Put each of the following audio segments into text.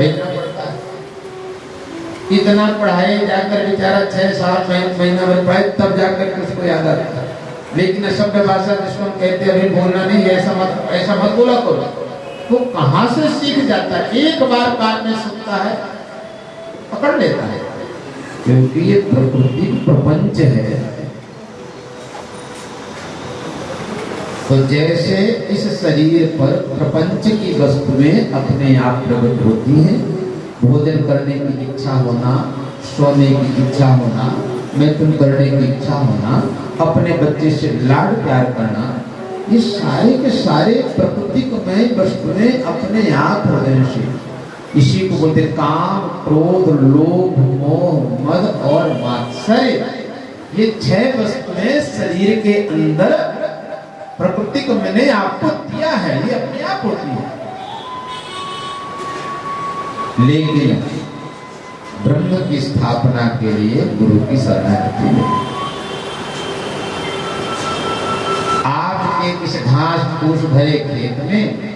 भेजना पड़ता है। इतना पढ़ाए जाकर बेचारा 6-7 महीना भर पढ़ाए तब जाकर के उसको याद आता है। लेकिन सभ्य भाषा जिसको हम कहते हैं अभी बोलना नहीं, ऐसा मत बोला करो, वो कहां से सीख जाता है? एक बार कान में सुनता है, पकड़ लेता है, क्योंकि ये प्रकृति प्रपंच है। तो जैसे इस शरीर पर प्रपंच की वस्तुएं अपने आप प्रकट होती हैं, भोजन करने की इच्छा होना, सोने की इच्छा होना, मैथुन करने की इच्छा होना, अपने बच्चे से लाड प्यार करना, ये सारे के सारे प्रकृति में वस्तुएं अपने आप हृदय से, इसी को बोलते काम, क्रोध, लोभ, मोह, मद और मात्सर्य, ये 6 वस्तुएं शरीर के अंदर प्रकृति को मैंने आपको दिया है, ये अपने आप होती है। लेकिन ब्रह्म की स्थापना के लिए गुरु की शरणागति है। आपके किस घास फूस भरे खेत में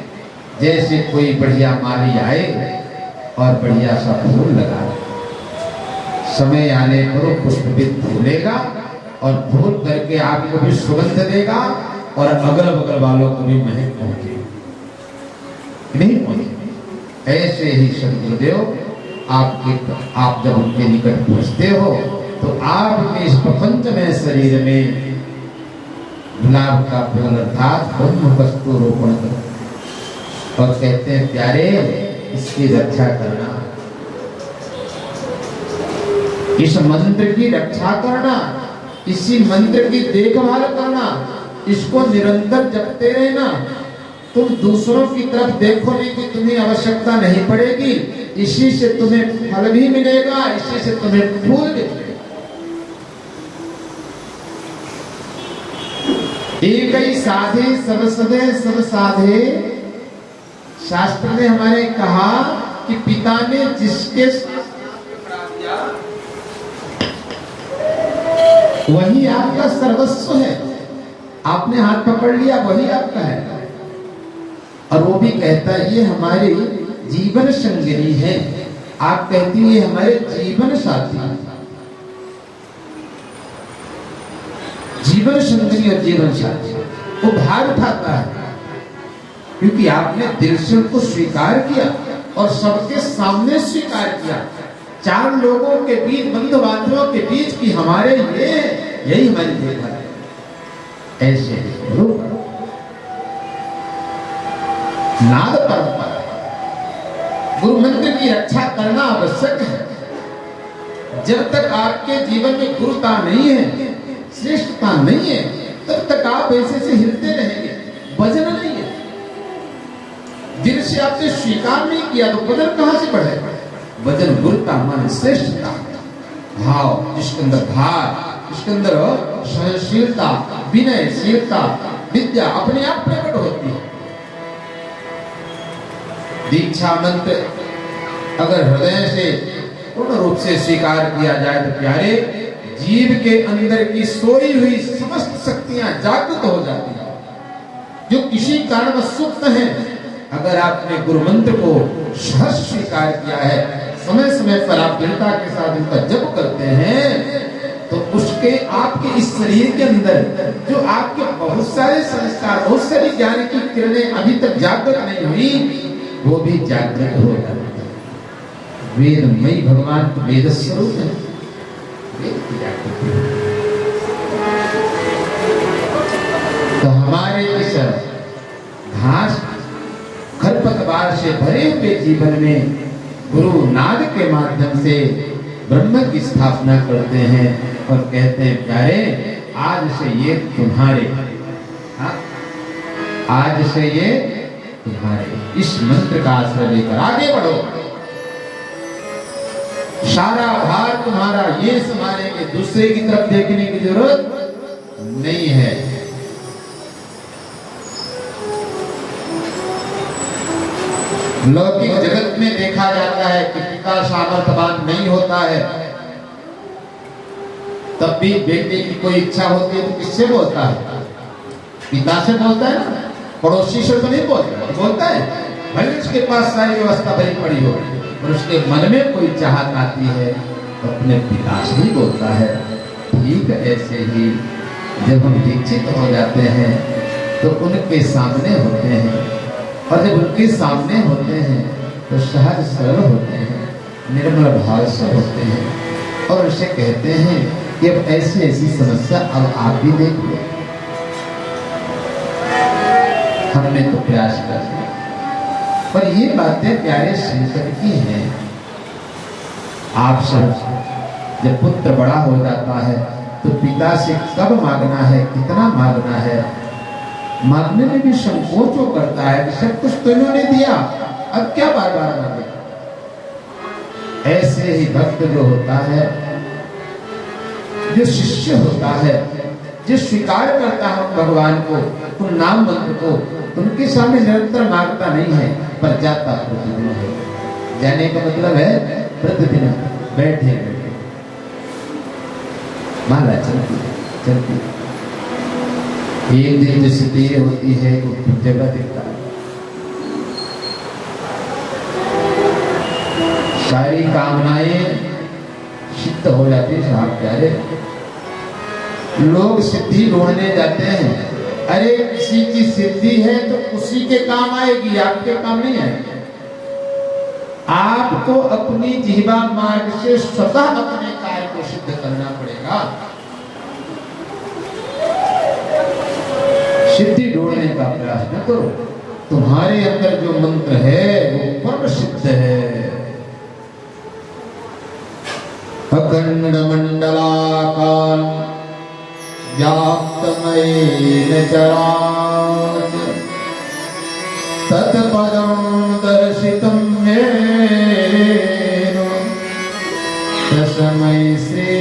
जैसे कोई बढ़िया माली आए और बढ़िया सा फूल लगा, समय आने पर वो पुष्पित फूलेगा और फूल करके आपको भी सुगंध देगा और अगल बगल वालों को भी महक पहुंचेगी, नहीं पहुंचेगी। ऐसे ही सदगुरुदेव आप जब उनके निकट पहुंचते हो तो आपके इस प्रपंच में शरीर में गुलाब का फूल अर्थात ब्रह्म वस्तु रोपण करो और कहते हैं प्यारे इसकी रक्षा करना, इस मंत्र की रक्षा करना, इसी मंत्र की देखभाल करना, इसको निरंतर जपते रहना। तुम दूसरों की तरफ देखोगे कि तुम्हें आवश्यकता नहीं पड़ेगी, इसी से तुम्हें फल भी मिलेगा, इसी से तुम्हें फूल भी मिलेगा। एक ही साधे सब सदे सब साधे, शास्त्र ने हमारे कहा कि पिता ने जिसके वही आपका सर्वस्व है, आपने हाथ पकड़ लिया वही आपका है। और वो भी कहता है ये हमारे जीवन संगिनी है, आप कहती है हमारे जीवन साथी। जीवन संगिनी और जीवन साथी वो भार उठाता है, क्योंकि आपने दिल से उनको स्वीकार किया और सबके सामने स्वीकार किया। 4 लोगों के बीच, बंधु बांधवों के बीच की हमारे लिए यही हमारी देखा है। ऐसे नाद परंपरा, गुरु मंत्र की रक्षा करना आवश्यक है। जब तक आपके जीवन में गुरुता नहीं है, श्रेष्ठता नहीं है, तब तक आप ऐसे से हिलते रहेंगे, वजन नहीं है। दिल से आपने स्वीकार नहीं किया तो वजन कहां से बढ़ेगा? वजन गुरुता मान श्रेष्ठता, भाव, जिसके अंदर भार, जिसके अंदर सहनशीलता, विनयशीलता, विद्या अपने आप प्रकट होती है। दीक्षा मंत्र अगर हृदय से पूर्ण रूप से स्वीकार किया जाए तो प्यारे जीव के अंदर की सोई हुई समस्त शक्तियां जागृत हो जाती हैं, जो किसी कारण सुप्त हैं। अगर आपने गुरु मंत्र को सहर्ष स्वीकार किया है, समय समय पर आप दृढ़ता के साथ इनका जप करते हैं, तो उसके आपके इस शरीर के अंदर जो आपके बहुत सारे संस्कार, बहुत सारी ज्ञान की किरणें अभी तक जागृत नहीं हुई, वो भी जागृत हो जाती है। वेदमयी भगवान वेद स्वरूप है, वेद की जागृति। तो हमारे इस घास खरपतवार से भरे हुए जीवन में गुरु नाद के माध्यम से ब्रह्म की स्थापना करते हैं और कहते हैं प्यारे आज से ये तुम्हारे, आज से ये तुम्हारे। इस मंत्र का आश्रय लेकर आगे बढ़ो, सारा भार तुम्हारा, ये संभालेंगे, दूसरे की तरफ देखने की जरूरत नहीं है। लौकिक जगत में देखा जाता है कि पिता सामर्थ्यवान नहीं होता है, तब भी बेटे की कोई इच्छा होती है तो किससे बोलता है? पिता से बोलता है ना, पड़ोसी से तो नहीं बोलता है। भले उसके पास सारी व्यवस्था भरी पड़ी हो, और उसके मन में कोई चाहत आती है तो अपने पिता से ही बोलता है। ठीक ऐसे ही जब हम दीक्षित हो जाते हैं तो उनके सामने होते हैं, और जब उनके सामने होते हैं तो सहज सरल होते हैं, निर्मल भाव से होते हैं, और उसे कहते हैं कि अब ऐसी ऐसी समस्या अब आप भी देख लो। हमने तो प्रयास कर लिया, पर ये बातें प्यारे शंकर की हैं। आप सब जब पुत्र बड़ा हो जाता है तो पिता से कब मांगना है, कितना मांगना है, मांगने में भी संकोच वो करता है कि सब कुछ तो इन्होंने दिया, अब क्या बार बार मांगे। ऐसे ही भक्त जो होता है, जो शिष्य होता है, जो स्वीकार करता है भगवान को, उन नाम मंत्र को, उनके सामने निरंतर मांगता नहीं है, पर जाता प्रतिदिन है। जाने का मतलब है प्रतिदिन बैठे बैठे माला चलती चलती। एक दिन जो स्थिति होती है वो जगह दिखता है, सारी कामनाएं सिद्ध हो जाती है। साहब प्यारे, लोग सिद्धि ढूंढने जाते हैं, अरे किसी की सिद्धि है तो उसी के काम आएगी, आपके काम नहीं आएगी। आपको अपनी जिह्वा मार्ग से स्वतः अपने कार्य को सिद्ध करना पड़ेगा। सिद्धि ढूंढने का प्रयास न करो, तुम्हारे अंदर जो मंत्र है वो परम सिद्ध है। अखंड मंडलाकार व्याप्तमयेन चराचर तत्पदं दर्शितं येन तस्मै श्री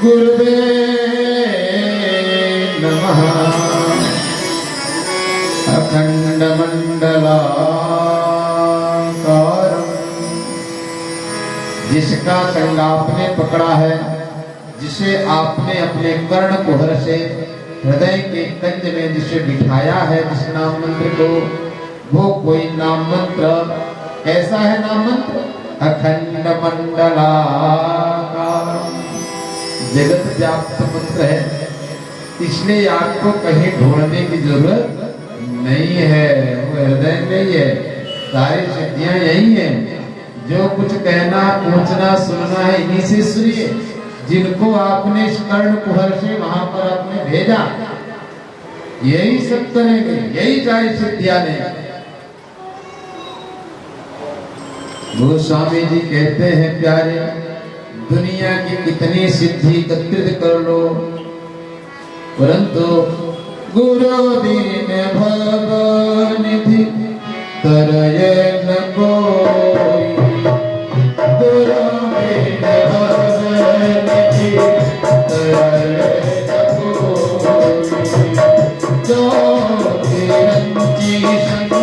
गुरुवे नमः। अखंड मंडलाकारं, जिसका संग आपने पकड़ा है, जिसे आपने अपने कर्ण कुहर से हृदय के कंज में जिसे बिठाया है, जिस नाम मंत्र को, वो कोई नाम मंत्र कैसा है? नाम मंत्र अखंड मंडलाकार, जगत व्याप्त मंत्र है, इसलिए आपको कहीं ढूंढने की जरूरत नहीं है, वो हृदय में ही है। सारी सिद्धियां यही हैं। जो कुछ कहना, पूछना, सुनना है इन्हीं से सुनिए। जिनको आपने इस कर्ण कुहर से वहां पर आपने भेजा, यही सब करेंगे, यही सारी सिद्धियां लेंगे। गोस्वामी जी कहते हैं प्यारे, दुनिया की कितनी सिद्धि एकत्रित कर लो, परंतु गुरु दीन भव निधि तरय न कोई। गुरु दीन भव निधि तरय न कोई। जो निरंजी संग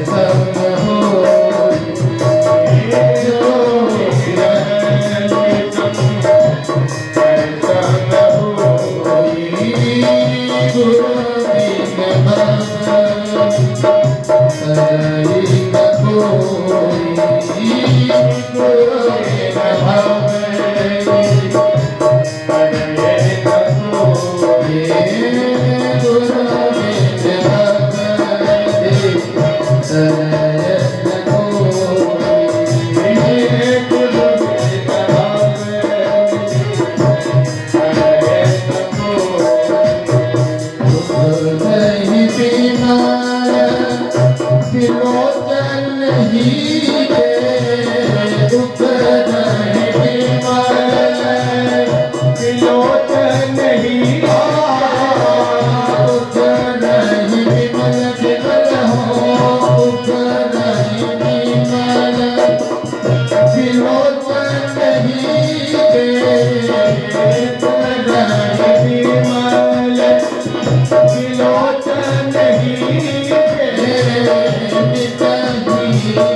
संग होई। जो निरंजी संग संग होई। गुरु दीन भव तरय न कोई।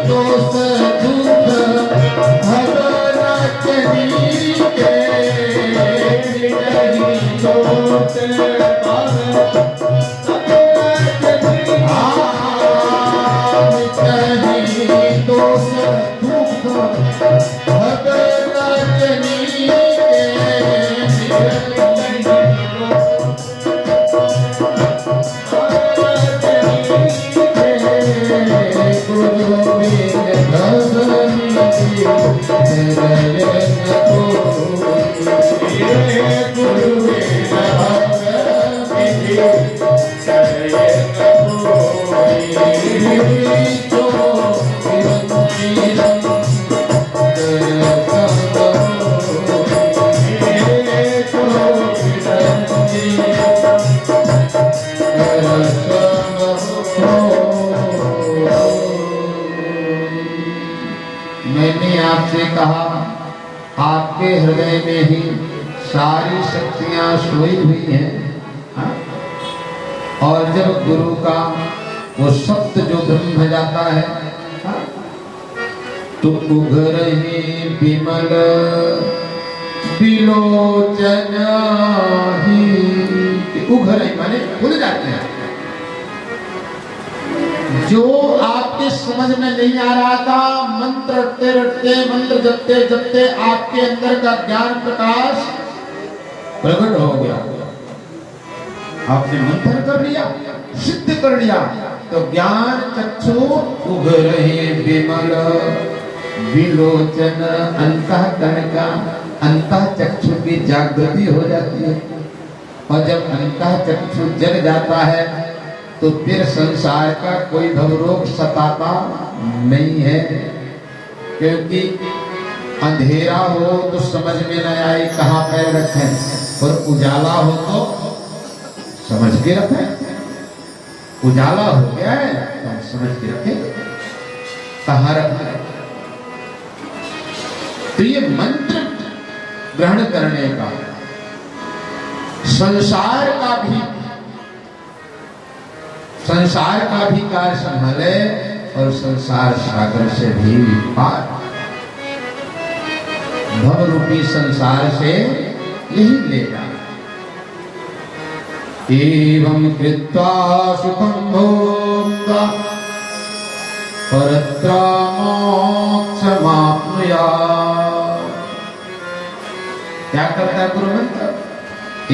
दोस्त मैंने आपसे कहा आपके हृदय में ही सारी शक्तियां सोई हुई हैं, हाँ? और जब गुरु का वो शब्द जो ब्रह्म जाता है, हाँ? तो उघर ही विमल बिलोचन ही, उघर ही माने खुल जाते हैं। जो आपके समझ में नहीं आ रहा था, मंत्र रटते रटते, मंत्र जपते जपते आपके अंदर का ज्ञान प्रकाश प्रकट हो गया। आपने मंथन कर लिया, सिद्ध कर लिया, तो ज्ञान चक्षु उघरहि विमल विलोचन, अंतःकरण का अंतः चक्षु की जागृति हो जाती है। और जब अंतः चक्षु जग जाता है तो फिर संसार का कोई भवरोग सताता नहीं है, क्योंकि अंधेरा हो तो समझ में न आए कहां पैर रखें, और उजाला हो तो समझ के रखें। उजाला हो गया है तो समझ के रखें कहां रखें। तो ये मंत्र ग्रहण करने का संसार का भी कार्य संभाले और संसार सागर से भी पार, भव रूपी संसार से यही ले जाए। एवं कृत्वा सुखं भोक्ता परत्र मोक्षमाप्नुयात्। क्या करता है गुरु मंत्र?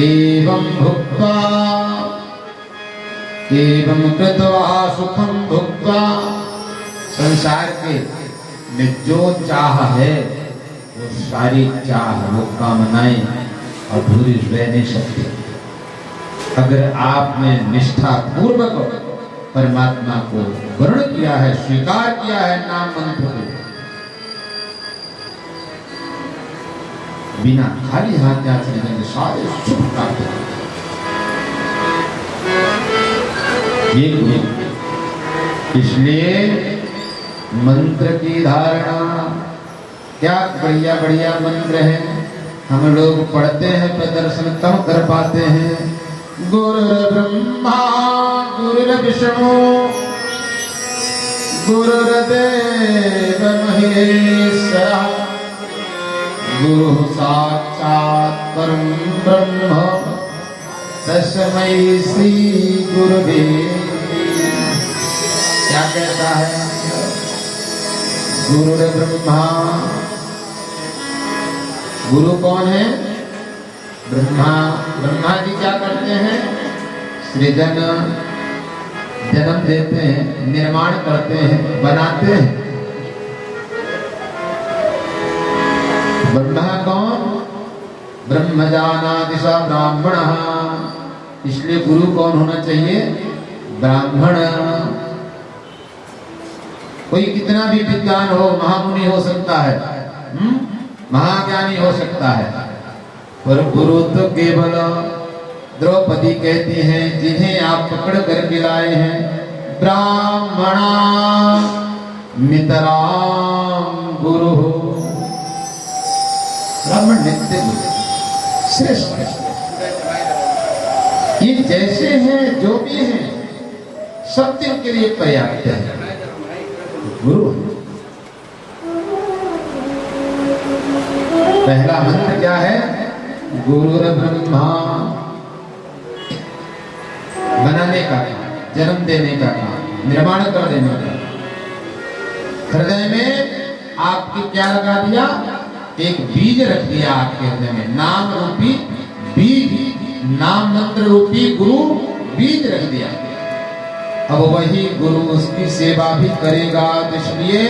एवं भुक्त्वा एवं कृत्वा सुखं भुक्त्वा, संसार के में जो चाह है वो सारी चाह, वो कामनाएं अधूरी रह नहीं सकती। अगर आपने निष्ठा पूर्वक परमात्मा को ग्रहण किया है, स्वीकार किया है नाम मंत्र को, बिना खाली हाथ याचने सारे सुख प्राप्त होते। इसलिए मंत्र की धारणा, क्या बढ़िया बढ़िया मंत्र हैं, हम लोग पढ़ते हैं पर दर्शन कम कर पाते हैं। गुरुर्ब्रह्मा गुरुर्विष्णु गुरुर्देव महेश्वरः, गुरु साक्षात् परं ब्रह्म तस्मै श्री गुरुवे। क्या कहता है? गुरुर्ब्रह्मा, गुरु कौन है? ब्रह्मा। ब्रह्मा जी क्या करते हैं? सृजन, जन्म देते हैं, निर्माण करते हैं, बनाते हैं। ब्रह्मा कौन? ब्रह्मजानाति स ब्राह्मणः। इसलिए गुरु कौन होना चाहिए? ब्राह्मण। कोई कितना भी विद्वान हो, महामुनि हो सकता है, महाज्ञानी हो सकता है, पर गुरु तो केवल द्रौपदी कहती हैं जिन्हें आप पकड़ कर के लाए हैं, ब्राह्मणा मितराम गुरु। ब्राह्मण नित्य गुरु श्रेष्ठ है। ये जैसे हैं, जो भी हैं, सत्य के लिए पर्याप्त है। गुरु पहला मंत्र क्या है? गुरुर्ब्रह्मा, बनाने का काम, जन्म देने का काम, निर्माण कर देने का। हृदय में आपके क्या लगा दिया, एक बीज रख दिया आपके हृदय में, नाम रूपी बीज, नाम मंत्र रूपी गुरु बीज रख दिया। अब वही गुरु उसकी सेवा भी करेगा। तो इसलिए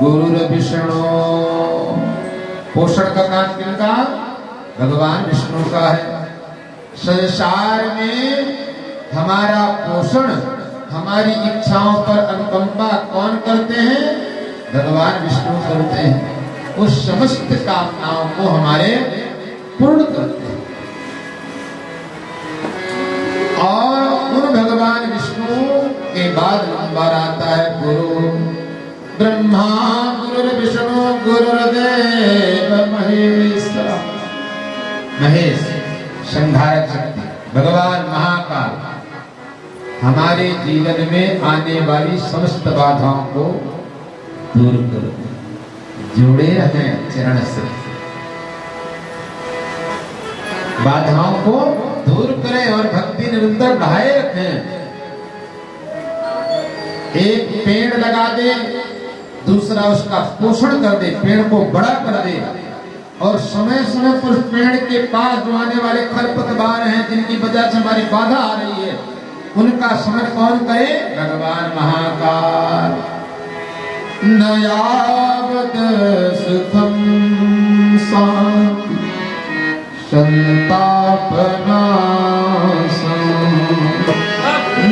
गुरु विष्णु, पोषण का काम किनका, भगवान विष्णु का है। संसार में हमारा पोषण, हमारी इच्छाओं पर अनुकंपा कौन करते हैं, भगवान विष्णु करते हैं। उस समस्त कामनाओं को हमारे पूर्ण करते हैं। और उन भगवान विष्णु के बाद नंबर आता है गुरु ब्रह्मा, गुरु विष्णु, गुरुदेव महेश्वर। महेश संहारक शक्ति, भगवान महाकाल हमारे जीवन में आने वाली समस्त बाधाओं को दूर करो। जुड़े रहें चरण से, बाधाओं को दूर करें और भक्ति निरंतर बढ़ाए रखें। एक पेड़ लगा दे, दूसरा उसका पोषण कर दे, पेड़ को बड़ा कर दे। और समय समय पर पेड़ के पास जो आने वाले खरपतवार हैं, जिनकी वजह से हमारी बाधा आ रही है, उनका शमन कौन करे, भगवान महाकाल। नयावद सुखम शांति संतापनाशं,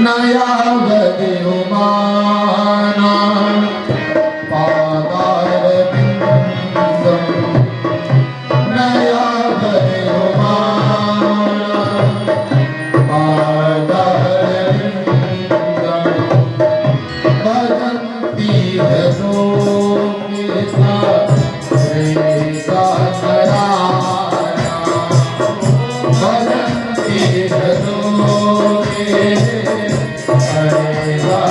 नयावद उमाना पादारविंदम, नयावद उमाना पादारविंदम, भजन्ति हसोकिता श्रीका नरायणा, भजन्ति हसोके हरेगा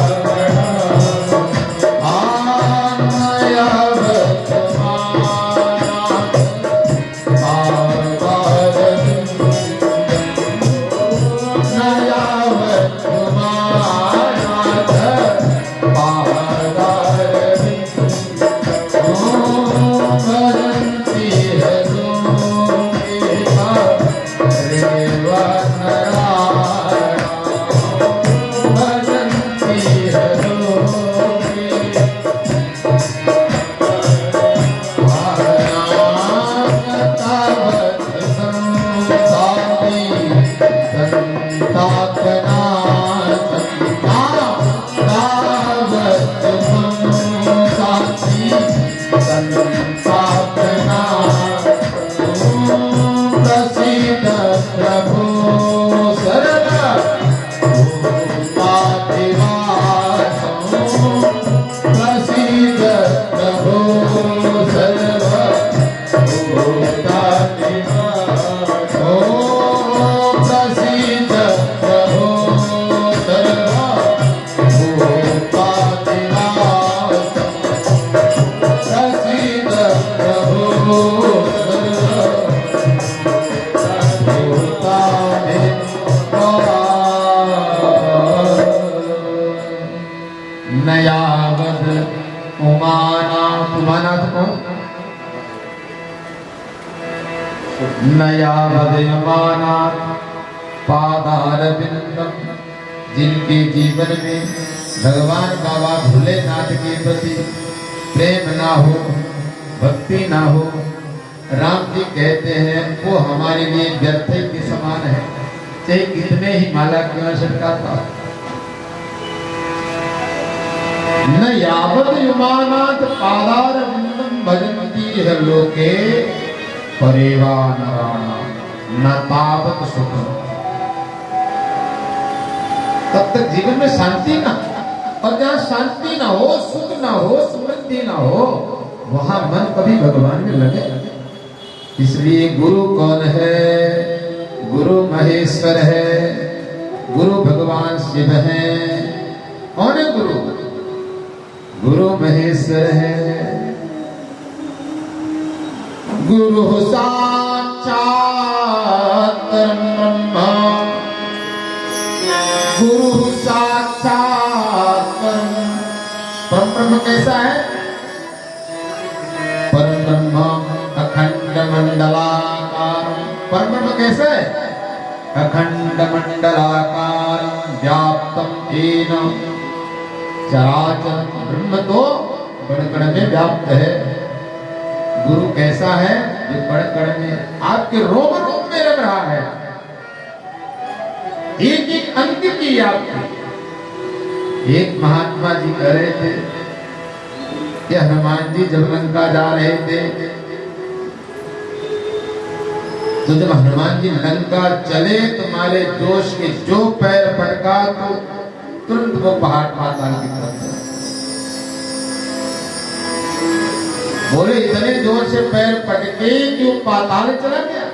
नयावद उमानाथ, उमानाथ कौन, नयावद उमानाथ पादारविंदम, जिनके जीवन में भगवान बाबा भोलेनाथ के प्रति प्रेम ना हो, भक्ति ना हो, राम जी कहते हैं वो हमारे लिए व्यर्थ के समान है, चाहे कितने ही माला क्यों छटकाता। न यावद युमानाथ पादारविंदम भजन्ति है लोके परेवा नराणा न तावत सुखम। तब तक जीवन में शांति ना, और जहाँ शांति ना हो, सुख ना हो, समृद्धि ना हो, वहां मन कभी भगवान में लगे। इसलिए गुरु कौन है, गुरु महेश्वर है, गुरु भगवान शिव है। कौन है गुरु, गुरु महेश्वर है। गुरु साक्षात ब्रह्म, गुरु साक्षात परम ब्रह्म कैसा है? परम ब्रह्म अखंड मंडलाकार। परम ब्रह्म कैसा है? अखंड मंडलाकार व्याप्तम येन चराचर। ब्रह्म तो कण कण में व्याप्त है। गुरु कैसा है? जो कण कण में आपके रोम रोम में रह रहा है, एक एक अंग की आपकी। एक महात्मा जी कह रहे थे कि हनुमान जी जब लंका जा रहे थे तो जब हनुमान जी लंका चले तो मारे जोश के जो पैर पटका तो तुरंत वो पहाड़ पाताल की तरफ बोले, इतने जोर से पैर पटके कि वो पाताल चला गया।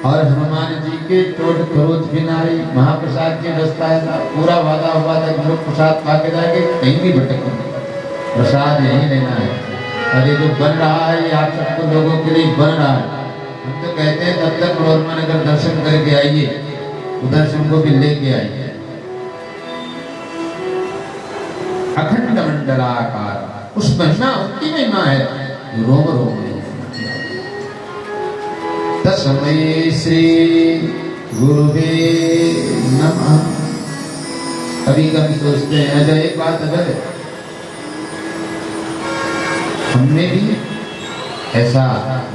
और हनुमान जी के चोट खरोच भी ना रही। महाप्रसाद की व्यवस्था है, पूरा वादा हुआ था कि लोग प्रसाद खा के जाएंगे, कहीं भी भटक नहीं, प्रसाद यही लेना है। और ये जो बन रहा है ये आप सबको लोगों के लिए बन रहा है। हम तो कहते हैं तब तक मनोरमा नगर दर्शन करके आइए, उधर से उनको भी लेके आइए। अखंड मंडलाकार, उस महिमा उनकी महिमा है जो रोम रोम में। तस्मै श्री गुरुवे नमः। कभी कभी सोचते हैं, अच्छा एक बात अगर हमने भी ऐसा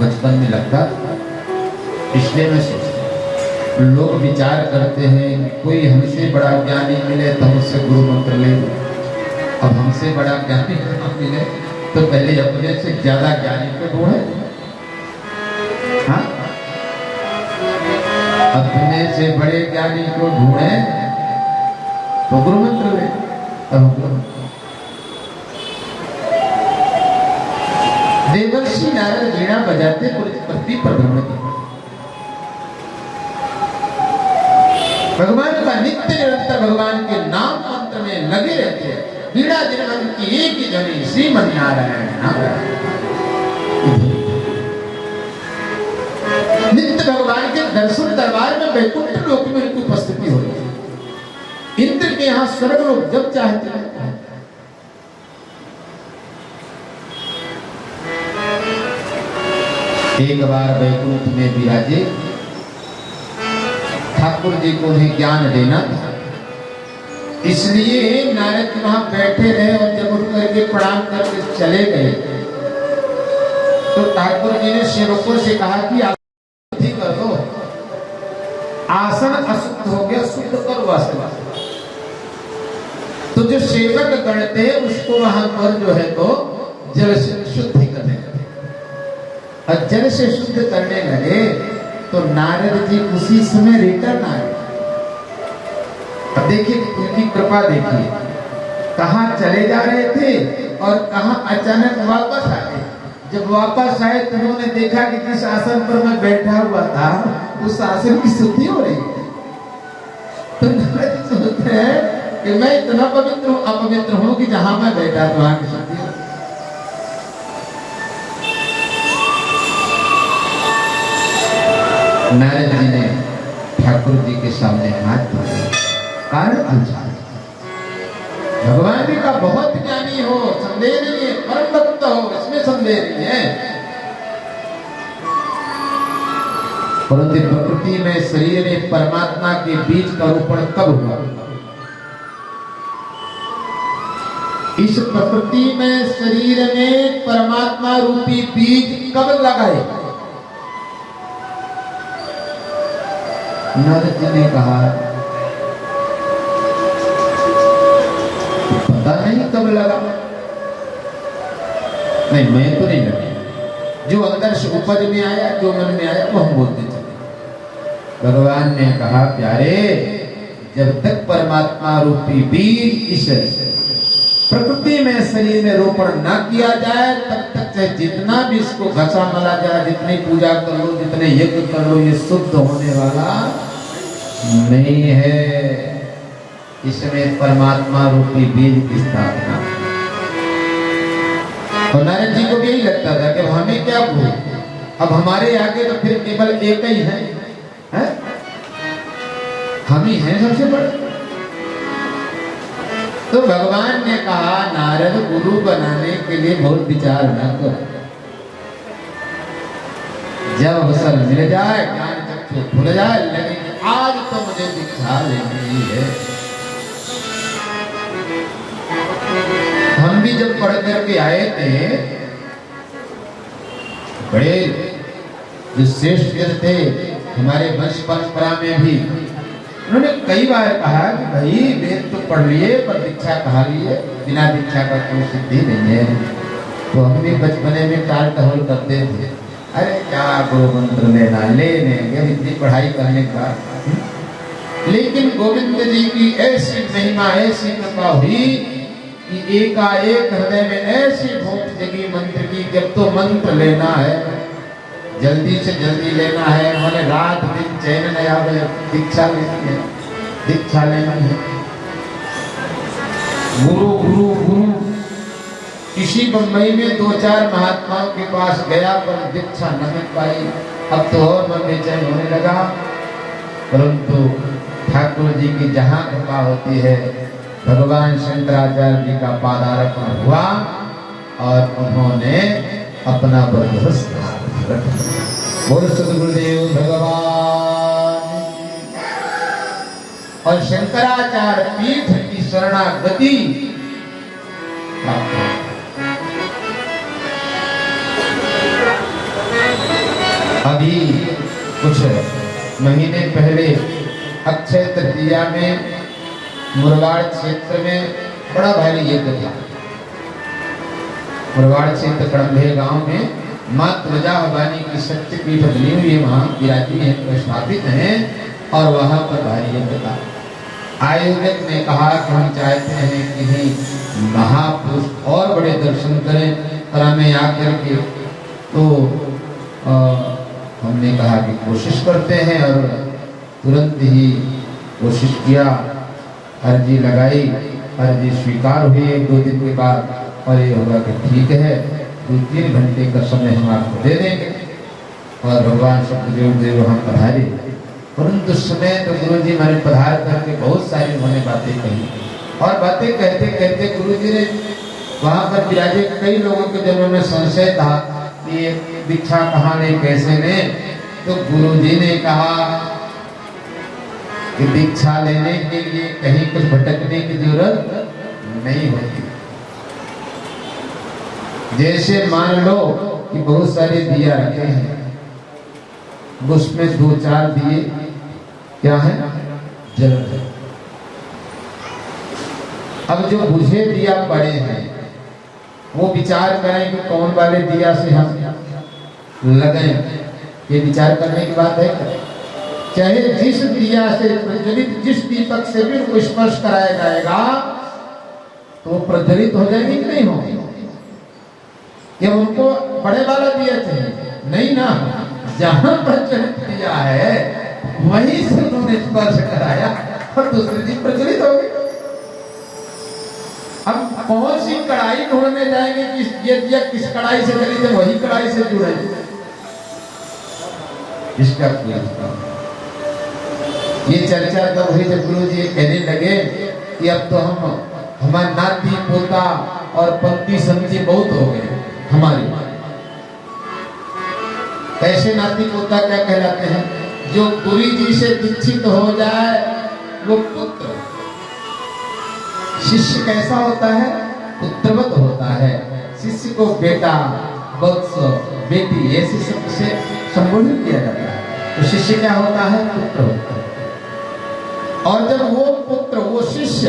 बचपन में लगता, इसलिए मैं सोचता लोग विचार करते हैं कोई हमसे बड़ा ज्ञानी मिले तो हमसे गुरु मंत्र ले। अब हमसे बड़ा ज्ञानी मिले तो पहले अपने से ज्यादा ज्ञानी को ढूंढे। हाँ, अपने से बड़े ज्ञानी को ढूंढे तो गुरु मंत्र ले। देवर्षि नारद वीणा बजाते पृथ्वी पर भ्रमण की। भगवान का नित्य निरंतर भगवान के नाम मंत्र में लगे रहते हैं। वीणा दिन की एक ही ध्वनि श्रीमन नारायण नारायण। नित्य भगवान के दर्शन दरबार में वैकुंठ लोक में उनकी उपस्थिति हो रही है। इंद्र के यहाँ स्वर्ग लोग जब चाहते हैं। एक बार वैकुंठ में विराजे ठाकुर जी को उन्हें ज्ञान देना था, इसलिए नारद जी वहां बैठे रहे और जब उठ करके प्रणाम करके चले गए तो ठाकुर जी ने सेवकों से कहा कि आप कर दो, आसन अशुद्ध हो गया, शुद्ध करो वास्तव। तो जो सेवक गणते हैं उसको वहां पर जो है तो जल से शुद्धि करने लगे। और जल से शुद्ध करने लगे तो नारद जी उसी समय रिटर्न आए। अब देखिए उनकी कृपा देखिए, कहां चले जा रहे थे और कहां अचानक वापस आए। जब वापस आए तो उन्होंने देखा कि जिस आसन पर मैं बैठा हुआ था उस आसन की शुद्धि हो रही है। तो नारद जी सोचते हैं कि मैं इतना पवित्र हूं, अपवित्र हूं कि जहां मैं बैठा तो वहां की शुद्धि हो। नारद जी ने ठाकुर जी के सामने हाथ जोड़े, कारण पूछा। भगवान जी का बहुत ज्ञानी हो, संदेह नहीं है, परम भक्त हो, इसमें संदेह नहीं है, परंतु प्रकृति में शरीर में परमात्मा के बीज का रोपण कब हुआ? इस प्रकृति में शरीर में परमात्मा रूपी बीज कब लगाए? नारद जी ने कहा पता नहीं कब लगा। नहीं, मैं तो नहीं लगा, जो अंदर से उपज में आया, जो मन में आया वो हम बोलते चले। भगवान ने कहा प्यारे, जब तक परमात्मा रूपी बीज इस प्रकृति में शरीर में रोपण न किया जाए तब तक चाहे जितना भी इसको घसा मला जाए, जितनी पूजा कर लो, जितने यज्ञ कर लो, ये शुद्ध होने वाला नहीं है। इसमें परमात्मा रूपी बीज की स्थापना। और नारद जी को भी यही लगता था कि हमें क्या भूल, अब हमारे आगे तो फिर केवल एक ही है? हम ही हैं सबसे बड़े। तो भगवान ने कहा नारद गुरु बनाने के लिए बहुत विचार न करो, जब अवसर मिल जाए ज्ञान चक्षु खुल जाए, लेकिन आज तो मुझे दीक्षा लेनी है। हम भी जब पढ़ करके आए थे, बड़े जो श्रेष्ठ थे हमारे वंश परंपरा में भी, उन्होंने कई बार कहा कि भाई वेद तो पढ़ लिए पर दीक्षा कहाँ लिए, बिना दीक्षा का कोई सिद्धि नहीं है। तो हम भी बचपने में टाल टहल करते थे, अरे क्या गुरु मंत्र लेना, लेने इतनी पढ़ाई करने का। लेकिन गोविंद जी की ऐसी महिमा, ऐसी कृपा हुई कि एकाएक हृदय में ऐसी भूख जगी मंत्र की, जब तो मंत्र लेना है जल्दी से जल्दी लेना है, उन्होंने रात दिन चैन नहीं आवे, दीक्षा लेनी है, दीक्षा लेनी है। गुरु गुरु गुरु इसी बम्बई में 2-4 महात्माओं के पास गया पर दीक्षा न मिल पाई। अब तो और मन बेचैन होने लगा, परंतु ठाकुर जी की जहाँ कृपा होती है, भगवान शंकराचार्य जी का पादार्पण हुआ और उन्होंने अपना बरदस्त बोल सद्गुरुदेव भगवान। और शंकराचार्य पीठ की शरणागति अभी कुछ महीने पहले अक्षय तृतीया में मुरबाड़ क्षेत्र में बड़ा भारी यज्ञ था। मुरबाड़ क्षेत्र कड़म्भे गांव में माँ तुलजा भवानी की शक्तिपीठ बनी हुई है, वहां विराजी है, स्थापित है, और वहां पर भारी यज्ञ था। आयोजक ने कहा कि हम चाहते हैं कि नहीं महापुरुष और बड़े दर्शन करें में आकर के। तो हमने कहा कि कोशिश करते हैं, और तुरंत ही कोशिश किया, अर्जी लगाई, अर्जी स्वीकार हुई 1-2 दिन के बाद, और ये होगा कि ठीक है 2-3 घंटे का समय हम आपको दे देंगे। और भगवान सतगुरु देव वहाँ पधारे, परंतु समय तो गुरु जी हमारे पधार करके बहुत सारी उन्होंने बातें कही, और बातें कहते कहते गुरु जी ने वहाँ पर विराजे कई लोगों के दिलों में संशय था कि ये दीक्षा कहाँ ले, कैसे ले। तो गुरु जी ने कहा कि दीक्षा लेने के लिए कहीं कुछ भटकने की जरूरत नहीं होती। जैसे मान लो कि बहुत सारे दिया रखे हैं, उसमें 2-4 दिए क्या है, जल है। अब जो बुझे दिया पड़े हैं वो विचार करें कि कौन वाले दिया से हम लगाएं, ये विचार करने की बात है। चाहे जिस दिया से प्रज्वलित, जिस दीपक से भी उनको स्पर्श कराया जाएगा तो वो प्रज्वलित हो जाएगी कि नहीं होगी। ये उनको बड़े वाला दिया चाहिए नहीं ना, जहां प्रज्वलित दिया है वहीं से उन्होंने स्पर्श कराया और दूसरी चीज प्रज्वलित हो गई। अब कौन सी कढ़ाई ढूंढने जाएंगे कि ये दिया किस कढ़ाई से जली थे, वही कढ़ाई से जुड़े, इसका ये चर्चा तब हुई जब गुरु जी कहने लगे कि अब तो हमारे नाती पोता और पत्नी समझी बहुत हो गए हमारी। ऐसे नाती पोता क्या कहलाते हैं, जो गुरु जी से दीक्षित हो जाए वो पुत्र। शिष्य कैसा होता है, पुत्रवत होता है। शिष्य को बेटा, वत्स, बेटी ऐसे शब्द से संबोधित किया जाता है। तो शिष्य क्या होता है, पुत्र होता है। और जब वो पुत्र, वो शिष्य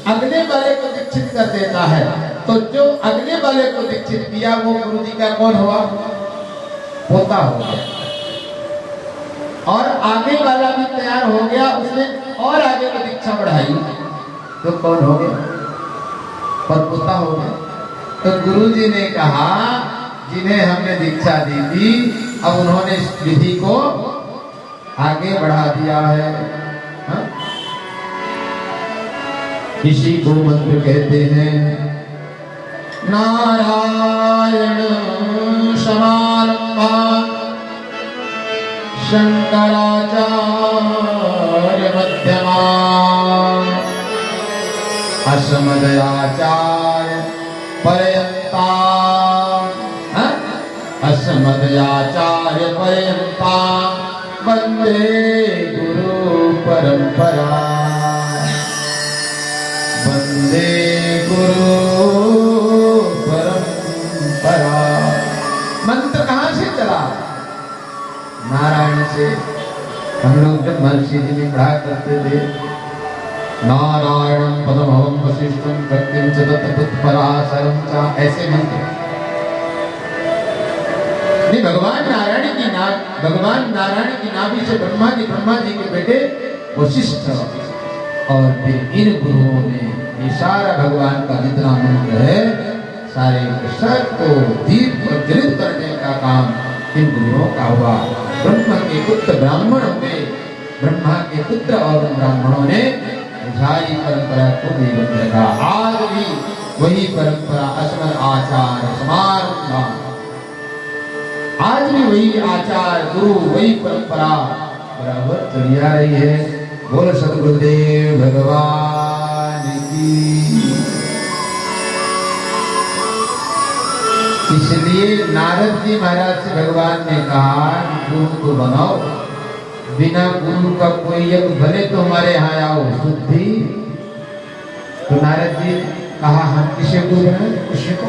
अगले वाले को दीक्षित कर देता है, तो जो अगले वाले को दीक्षित किया वो गुरु जी का कौन हुआ, पोता हो गया। और आगे वाला भी तैयार हो गया, उसने और आगे की दीक्षा बढ़ाई तो कौन हो गया, परपोता हो गया। तो गुरु जी ने कहा जिन्हें हमने दीक्षा दी थी, अब उन्होंने इस विधि को आगे बढ़ा दिया है। हा? इसी को मंत्र कहते हैं, नारायण समारंभा शंकराचार्य मध्यमा अस्मद् पर्यंता अस्मदयाचार्य पर्यंता वंदे गुरु परंपरा वंदे गुरु परंपरा। मंत्र कहां से चला? नारायण से। हम लोग जब महर्षि जी ने पढ़ा करते थे नारायणं पदमहं वसिष्ठं भक्तिं च तत्पराशरं च, ऐसे मंत्र। नहीं, भगवान नारायण की नाभि से ब्रह्मा जी के बेटे वशिष्ठ, और फिर इन गुरुओं ने ये सारा भगवान का जितना मंत्र है सारे सब को दीप प्रज्वलित करने का काम इन गुरुओं का हुआ। ब्रह्मा के पुत्र ब्राह्मण हुए, ब्रह्मा के पुत्र और ब्राह्मणों ने सारी परंपरा को जीवन रखा। आज भी वही परंपरा अस्मद आचार समारंभ, आज भी वही आचार गुरु वही परंपरा बराबर चली आ रही है। बोल सद्गुरुदेव भगवान की। इसलिए नारद जी महाराज से भगवान ने कहा गुरु को बनाओ, बिना गुरु का कोई यज्ञ भले तो हमारे यहाँ आओ शुद्धि। तो नारद जी कहा हम किसे गुरु बनाए? किसी को।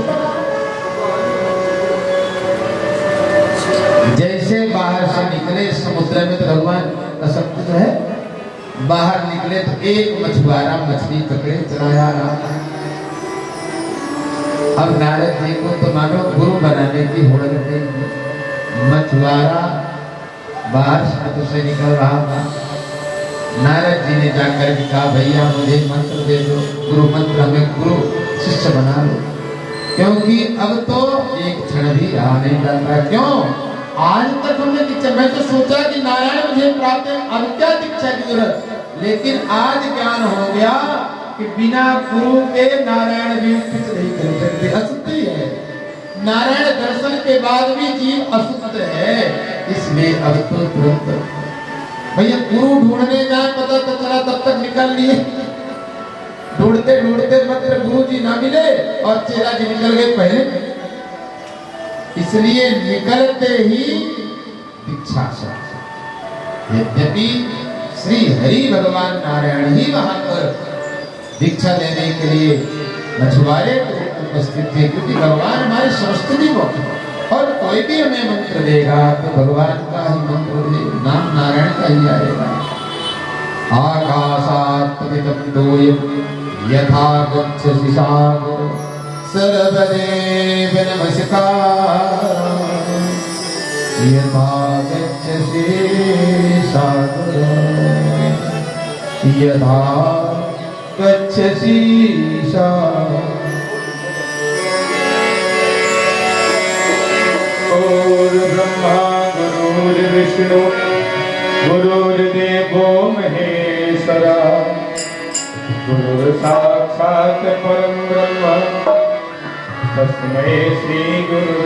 जैसे बाहर से निकले समुद्र में तो भगवान का सब कुछ है, बाहर निकले तो एक मछुआरा मछली पकड़े चलाया रहा। अब नारद जी को तो मानो गुरु बनाने की होड़ गई। मछुआरा बाहर समुद्र से निकल रहा था, नारद जी ने जाकर कहा भैया मुझे मंत्र दे दो, गुरु मंत्र, हमें गुरु शिष्य बना लो, क्योंकि अब तो एक क्षण भी रहा नहीं जाता। क्यों? आज तक हमने दीक्षा, मैं तो सोचा कि नारायण मुझे प्राप्त है, अब क्या दीक्षा की जरूरत, लेकिन आज ज्ञान हो गया कि बिना गुरु के नारायण भी कुछ नहीं कर सकते, अशुद्धि है। नारायण दर्शन के बाद भी जीव अशुद्ध है। इसलिए अब तो तुरंत भैया गुरु ढूंढने जाए, पता तो चला तब तक निकल लिए, ढूंढते ढूंढते मतलब गुरु जी ना मिले और चेला जी निकल गए पहले। इसलिए निकलते ही दीक्षा से, यद्यपि श्री हरि भगवान नारायण ही वहां पर दीक्षा लेने के लिए मछुआरे उपस्थित थे, क्योंकि भगवान हमारे संस्कृति को, और कोई भी हमें मंत्र देगा तो भगवान का ही मंत्र दे, नाम नारायण का ही आएगा। आकाशात् पतितं तोयं यथा गच्छसि सागर सर्वदेव नमस्कार यथा गच्छसि सागर यथा गच्छसि सागर। ब्रह्मा गुरुर्विष्णु गुरुर्देवो महेश्वरा गुरुर्साक्षात् परं ब्रह्म तस्मै श्री गुरु